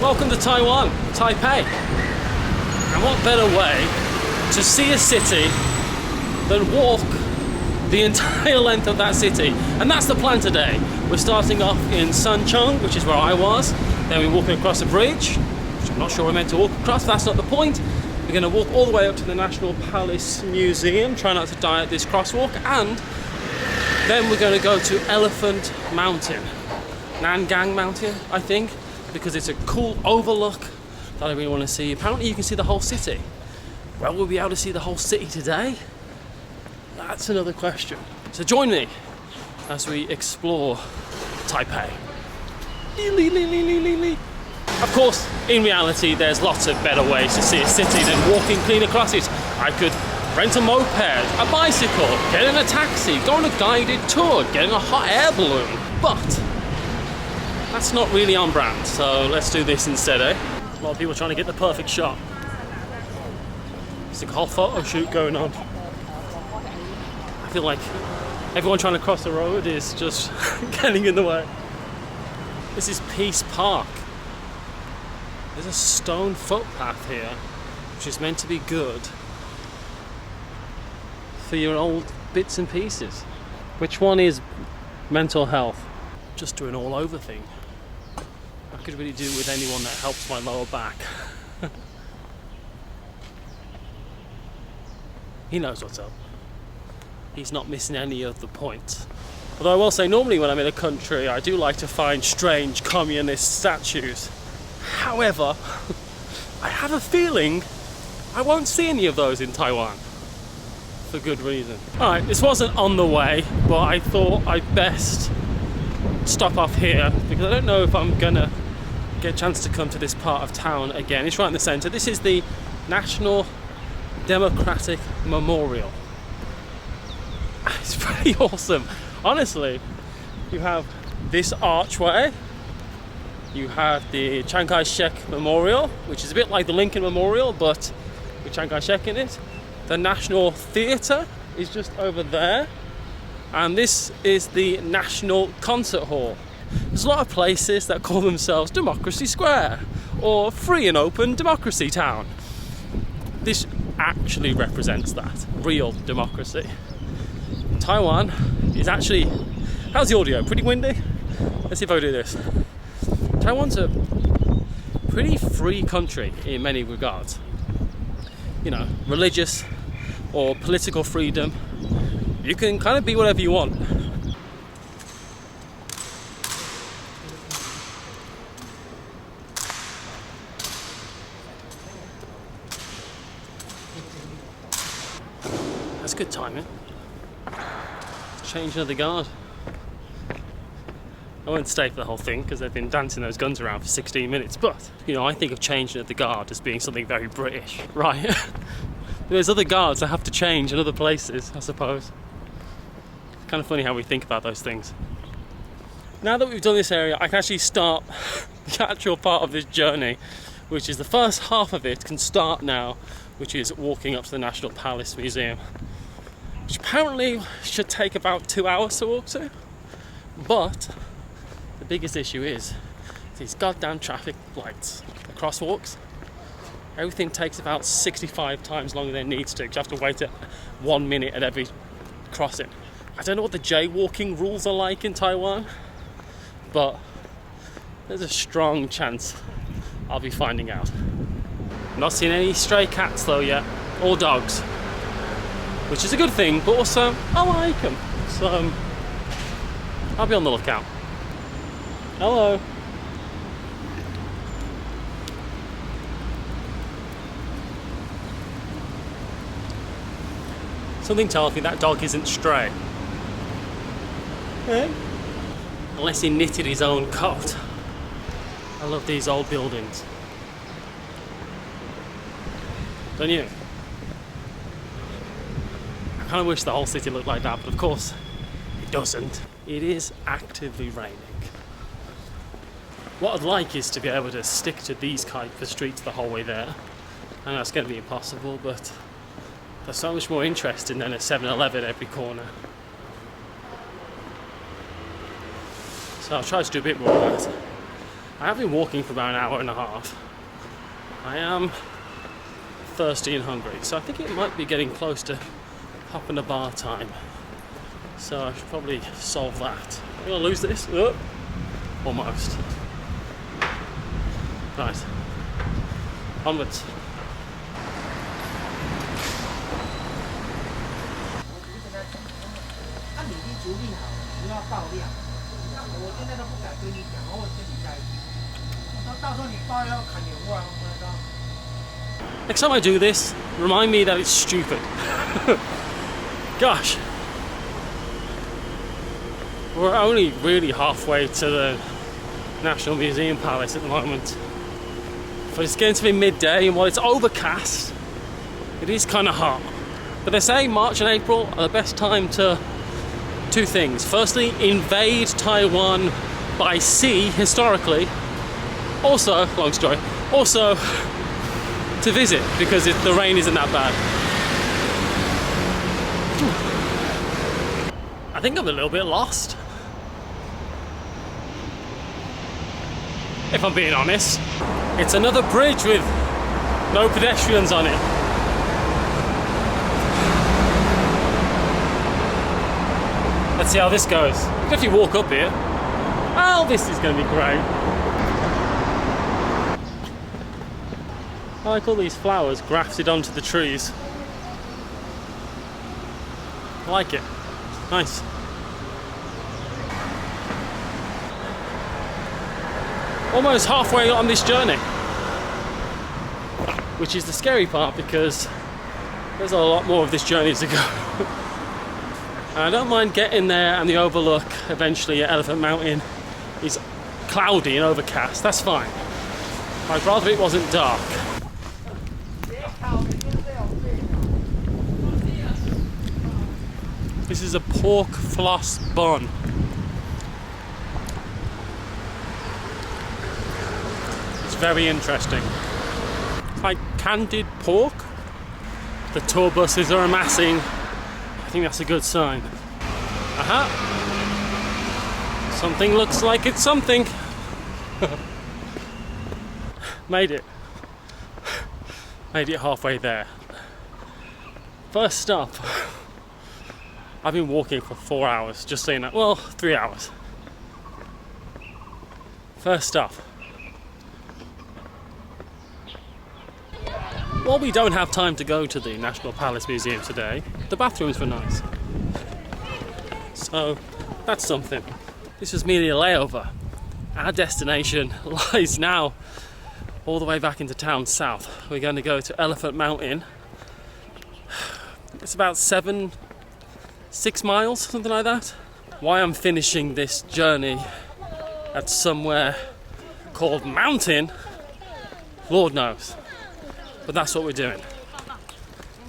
Welcome to Taiwan, Taipei. And what better way to see a city than walk the entire length of that city? And that's the plan today. We're starting off in Xiangshan, which is where I was. Then we're walking across a bridge, which I'm not sure we're meant to walk across, that's not the point. We're going to walk all the way up to the National Palace Museum, try not to die at this crosswalk, and then we're going to go to Elephant Mountain, Nangang Mountain, I think, because it's a cool overlook that I really want to see. Apparently you can see the whole city. Well, we'll be able to see the whole city today? That's another question. So join me as we explore Taipei. Of course, in reality, there's lots of better ways to see a city than walking clean across it. I could rent a moped, a bicycle, get in a taxi, go on a guided tour, get in a hot air balloon. But that's not really on brand, so let's do this instead, eh? A lot of people trying to get the perfect shot. It's a whole photo shoot going on. I feel like everyone trying to cross the road is just getting in the way. This is Peace Park. There's a stone footpath here, which is meant to be good for your old bits and pieces. Which one is mental health? Just do an all over thing. I could really do with anyone that helps my lower back. He knows what's up. He's not missing any of the points. Although I will say, normally when I'm in a country, I do like to find strange communist statues. However, I have a feeling I won't see any of those in Taiwan. For good reason. Alright, this wasn't on the way, but I thought I'd best stop off here because I don't know if I'm gonna get a chance to come to this part of town again. It's right in the centre. This is the National Democratic Memorial. It's pretty awesome. Honestly, you have this archway, you have the Chiang Kai-shek Memorial, which is a bit like the Lincoln Memorial, but with Chiang Kai-shek in it. The National Theatre is just over there. And this is the National Concert Hall. There's a lot of places that call themselves Democracy Square or Free and Open Democracy Town. This actually represents that, real democracy. Taiwan is actually, how's the audio? Pretty windy? Let's see if I can do this. Taiwan's a pretty free country in many regards. You know, religious or political freedom. You can kind of be whatever you want. That's good timing. Changing of the guard. I won't stay for the whole thing because they've been dancing those guns around for 16 minutes, but, you know, I think of changing of the guard as being something very British, right? There's other guards that have to change in other places, I suppose. It's kind of funny how we think about those things. Now that we've done this area, I can actually start the actual part of this journey, which is the first half of it can start now, which is walking up to the National Palace Museum, which apparently should take about 2 hours to walk to. But the biggest issue is these goddamn traffic lights, the crosswalks. Everything takes about 65 times longer than it needs to, because you have to wait 1 minute at every crossing. I don't know what the jaywalking rules are like in Taiwan, but there's a strong chance I'll be finding out. I'm not seeing any stray cats though yet, or dogs, which is a good thing, but also I like them. So I'll be on the lookout. Hello. Something tells me that dog isn't stray. Eh? Unless he knitted his own coat. I love these old buildings. Don't you? I kind of wish the whole city looked like that, but of course it doesn't. It is actively raining. What I'd like is to be able to stick to these type of streets the whole way there. I know it's going to be impossible, but they're so much more interesting than a 7-Eleven every corner. So I'll try to do a bit more of that. I have been walking for about an hour and a half. I am thirsty and hungry, so I think it might be getting close to popping a bar time. So I should probably solve that. I'm gonna lose this. Oh, almost. Right. Onwards. Next time I do this, remind me that it's stupid. Gosh. We're only really halfway to the National Museum Palace at the moment. But it's getting to be midday, and while it's overcast, it is kind of hot. But they say March and April are the best time to two things. Firstly, invade Taiwan by sea, historically. Also, long story, also to visit, because the rain isn't that bad. I think I'm a little bit lost, if I'm being honest. It's another bridge with no pedestrians on it. Let's see how this goes. You can actually walk up here. Oh, this is going to be great. I like all these flowers grafted onto the trees. I like it. Nice. Almost halfway on this journey, which is the scary part because there's a lot more of this journey to go. I don't mind getting there, and the overlook eventually at Elephant Mountain is cloudy and overcast. That's fine. I'd rather it wasn't dark. This is a pork floss bun. It's very interesting. It's like candied pork. The tour buses are amassing. I think that's a good sign. Aha! Something looks like it's something. Made it. Made it halfway there. First stop. I've been walking for 4 hours, just saying that. Well, 3 hours. First stop. While we don't have time to go to the National Palace Museum today, the bathrooms were nice. So, that's something. This was merely a layover. Our destination lies now all the way back into town south. We're going to go to Elephant Mountain. It's about 6 miles, something like that. Why I'm finishing this journey at somewhere called Mountain, Lord knows. But that's what we're doing.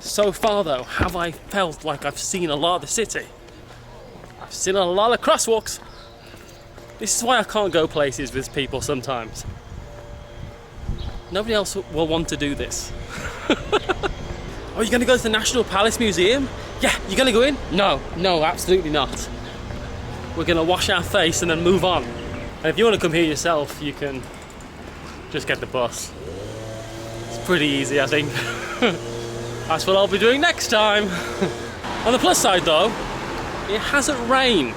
So far though, have I felt like I've seen a lot of the city? I've seen a lot of crosswalks. This is why I can't go places with people sometimes. Nobody else will want to do this. Are you going to go to the National Palace Museum? Yeah, you're going to go in? No, absolutely not. We're going to wash our face and then move on. And if you want to come here yourself, you can just get the bus. It's pretty easy, I think. That's what I'll be doing next time. On the plus side though, it hasn't rained.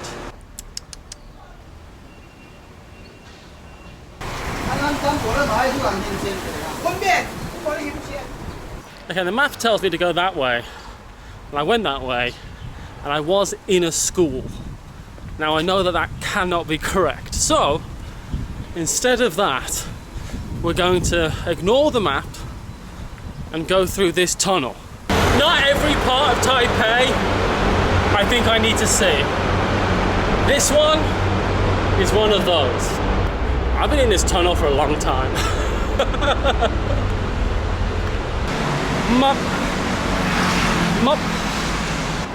Okay, the map tells me to go that way, and I went that way, and I was in a school. Now I know that that cannot be correct, so instead of that, we're going to ignore the map and go through this tunnel. Not every part of Taipei I think I need to see. This one is one of those. I've been in this tunnel for a long time.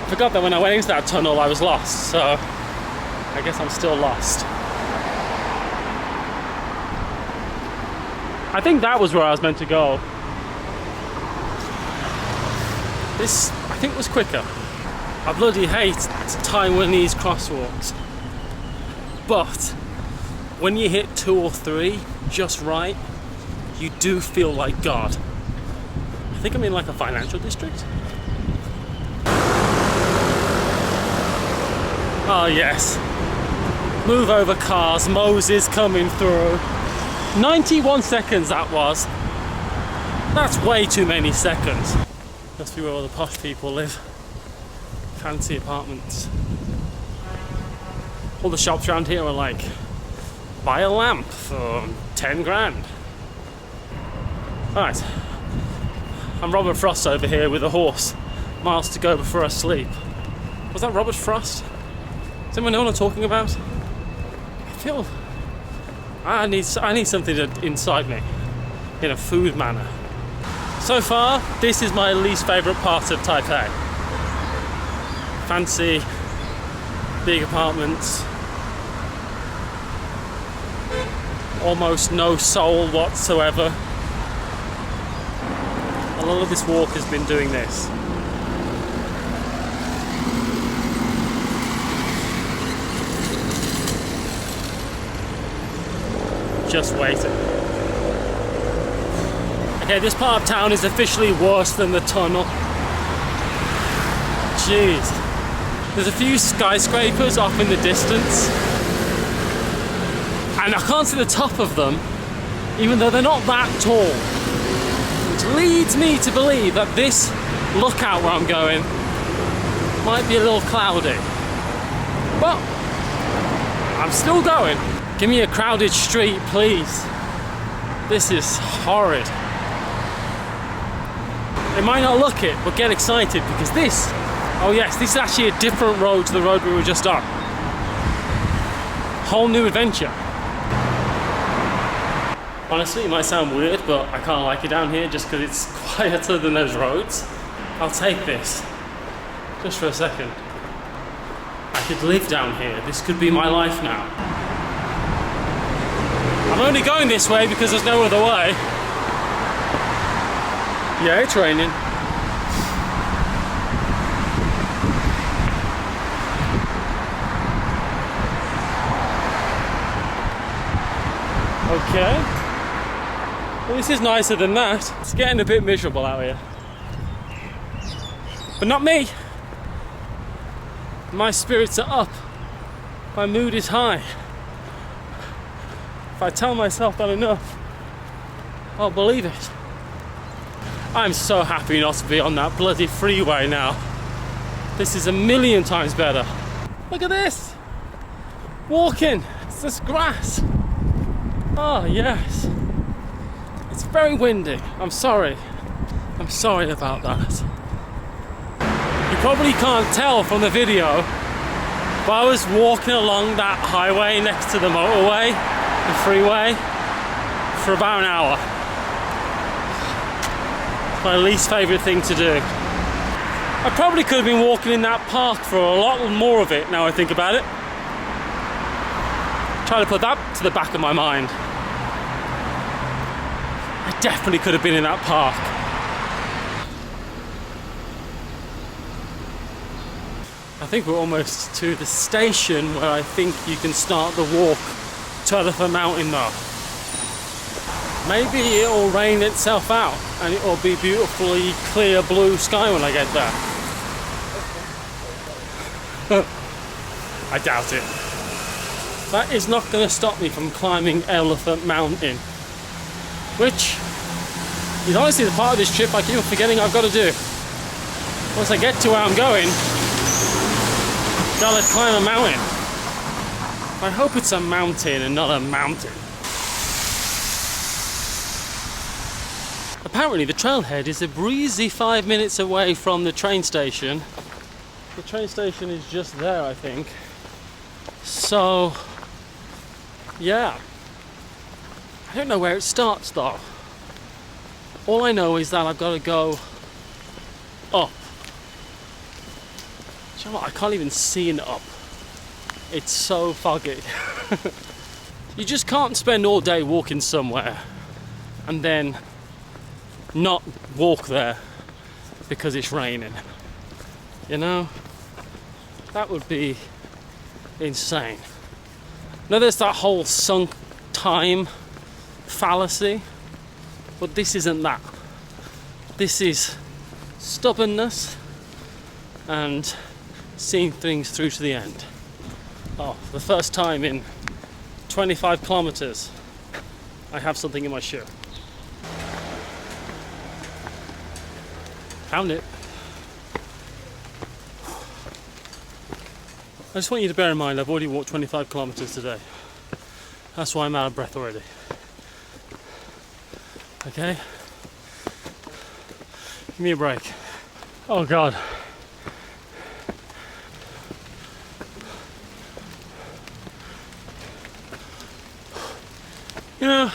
Forgot that when I went into that tunnel I was lost, so I guess I'm still lost. I think that was where I was meant to go. This, I think, was quicker. I bloody hate Taiwanese crosswalks. But when you hit 2 or 3 just right, you do feel like God. I think I'm in like a financial district. Oh yes. Move over cars, Moses coming through. 91 seconds that was. That's way too many seconds. Must be where all the posh people live. Fancy apartments. All the shops around here are like, buy a lamp for 10 grand. Alright. I'm Robert Frost over here with a horse. Miles to go before I sleep. Was that Robert Frost? Does anyone know what I'm talking about? I feel I need something to incite me in a food manner. So far, this is my least favourite part of Taipei. Fancy, big apartments, almost no soul whatsoever. A lot of this walk has been doing this. Just waiting. Okay, this part of town is officially worse than the tunnel. Jeez. There's a few skyscrapers off in the distance. And I can't see the top of them, even though they're not that tall. Which leads me to believe that this lookout where I'm going might be a little cloudy. But I'm still going. Give me a crowded street, please. This is horrid. It might not look it, but get excited because this, oh yes, this is actually a different road to the road we were just on. Whole new adventure. Honestly, it might sound weird, but I kind of like it down here just because it's quieter than those roads. I'll take this, just for a second. I could live down here. This could be my life now. I'm only going this way because there's no other way. Yeah, it's raining. Okay. Well, this is nicer than that. It's getting a bit miserable out here. But not me. My spirits are up. My mood is high. If I tell myself that enough, I'll believe it. I'm so happy not to be on that bloody freeway now. This is a million times better. Look at this! Walking, it's just grass. Oh yes. It's very windy. I'm sorry about that. You probably can't tell from the video, but I was walking along that highway next to the motorway, the freeway, for about an hour. It's my least favourite thing to do. I probably could have been walking in that park for a lot more of it now I think about it. Try to put that to the back of my mind. I definitely could have been in that park. I think we're almost to the station where I think you can start the walk to Elephant Mountain though. Maybe it'll rain itself out and it'll be beautifully clear blue sky when I get there. I doubt it. That is not going to stop me from climbing Elephant Mountain, which is honestly the part of this trip I keep forgetting I've got to do. Once I get to where I'm going, gotta climb a mountain. I hope it's a mountain and not a mountain. Apparently the trailhead is a breezy 5 minutes away from the train station. The train station is just there, I think. So, yeah. I don't know where it starts though. All I know is that I've got to go up. Do you know what? I can't even see an up. It's so foggy. You just can't spend all day walking somewhere and then not walk there because it's raining. You know? That would be insane. Now there's that whole sunk time fallacy, but this isn't that. This is stubbornness and seeing things through to the end. Oh, for the first time in 25 kilometers, I have something in my shoe. Found it. I just want you to bear in mind I've already walked 25 kilometers today. That's why I'm out of breath already. Okay? Give me a break. Oh God. You know,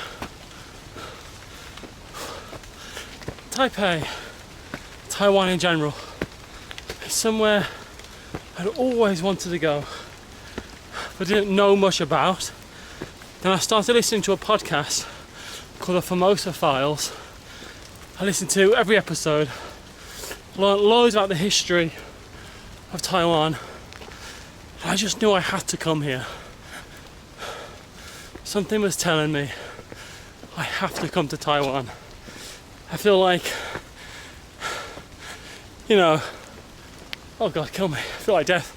Taipei, Taiwan in general, is somewhere I'd always wanted to go, but didn't know much about. Then I started listening to a podcast called the Formosa Files. I listened to every episode, learned loads about the history of Taiwan. I just knew I had to come here. Something was telling me I have to come to Taiwan. I feel like, you know, oh God, kill me. I feel like death.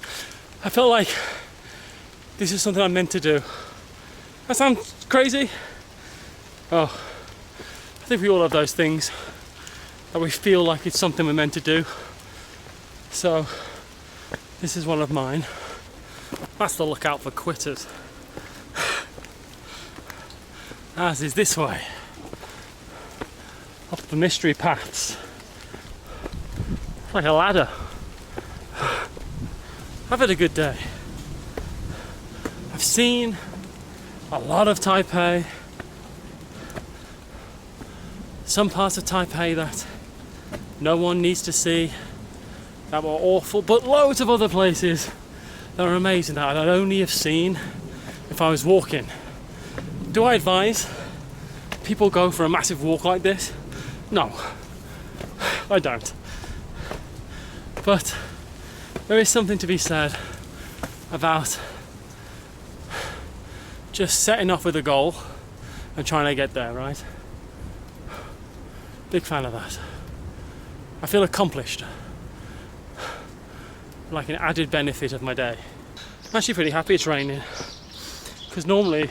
I felt like this is something I'm meant to do. That sounds crazy. Oh, I think we all have those things that we feel like it's something we're meant to do. So, this is one of mine. That's the lookout for quitters. As is this way. Up the mystery paths. Like a ladder. I've had a good day. I've seen a lot of Taipei. Some parts of Taipei that no one needs to see, that were awful, but loads of other places that are amazing that I'd only have seen if I was walking. Do I advise people go for a massive walk like this? No, I don't. But there is something to be said about just setting off with a goal and trying to get there, right? Big fan of that. I feel accomplished. Like an added benefit of my day. I'm actually pretty happy it's raining, because normally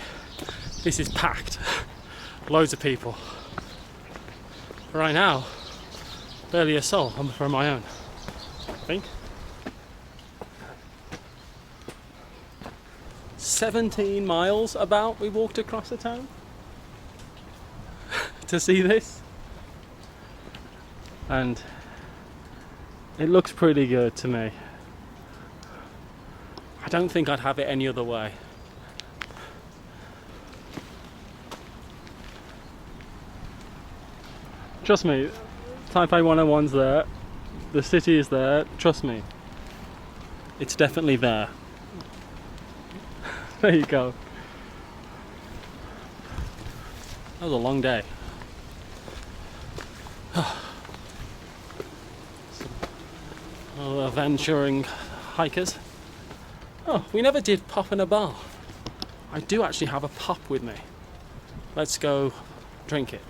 this is packed. Loads of people. But right now, barely a soul. I'm for my own, I think. 17 miles about we walked across the town to see this, and it looks pretty good to me. I don't think I'd have it any other way. Trust me, Taipei 101's there, the city is there, trust me. It's definitely there. There you go. That was a long day. Adventuring hikers. Oh, we never did pop in a bar. I do actually have a pop with me. Let's go drink it.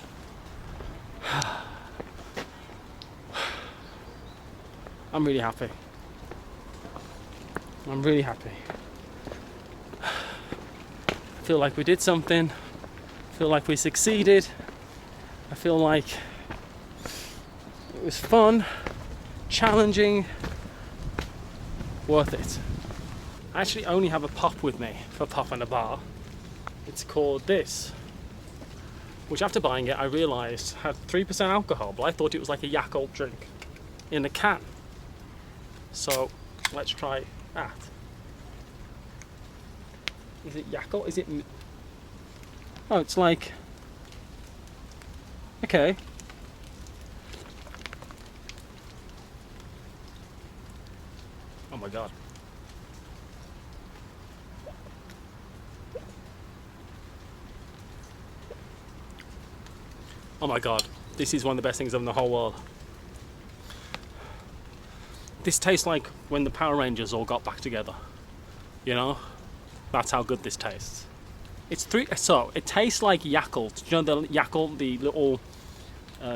I'm really happy. I'm really happy. I feel like we did something. I feel like we succeeded. I feel like it was fun, challenging, worth it. I actually only have a pop with me for pop in a bar. It's called this, which after buying it I realised had 3% alcohol, but I thought it was like a Yakult drink in a can. So let's try that. Is it Yakult? Is it? Oh, it's like. Okay. Oh my god. Oh my god. This is one of the best things in the whole world. This tastes like when the Power Rangers all got back together. You know? That's how good this tastes. So it tastes like Yakult. Do you know the Yakult, the little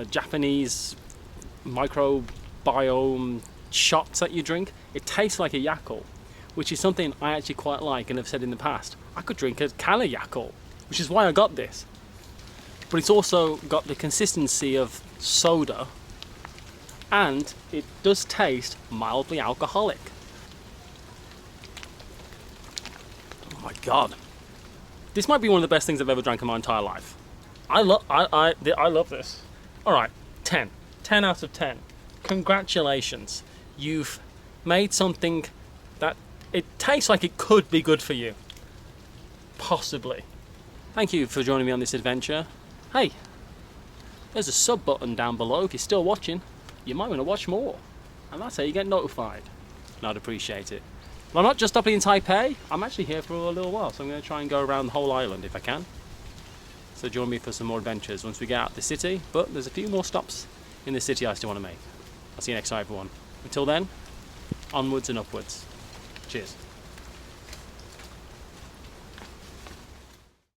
Japanese microbiome shots that you drink? It tastes like a Yakult, which is something I actually quite like and have said in the past. I could drink a can of Yakult, which is why I got this. But it's also got the consistency of soda, and it does taste mildly alcoholic. Oh my god. This might be one of the best things I've ever drank in my entire life. I love this. Alright, 10. 10 out of 10. Congratulations. You've made something that it tastes like it could be good for you. Possibly. Thank you for joining me on this adventure. Hey, there's a sub button down below if you're still watching. You might want to watch more. And that's how you get notified. And I'd appreciate it. Well, I'm not just stopping in Taipei. I'm actually here for a little while, so I'm going to try and go around the whole island if I can. So join me for some more adventures once we get out of the city. But there's a few more stops in the city I still want to make. I'll see you next time, everyone. Until then, onwards and upwards. Cheers.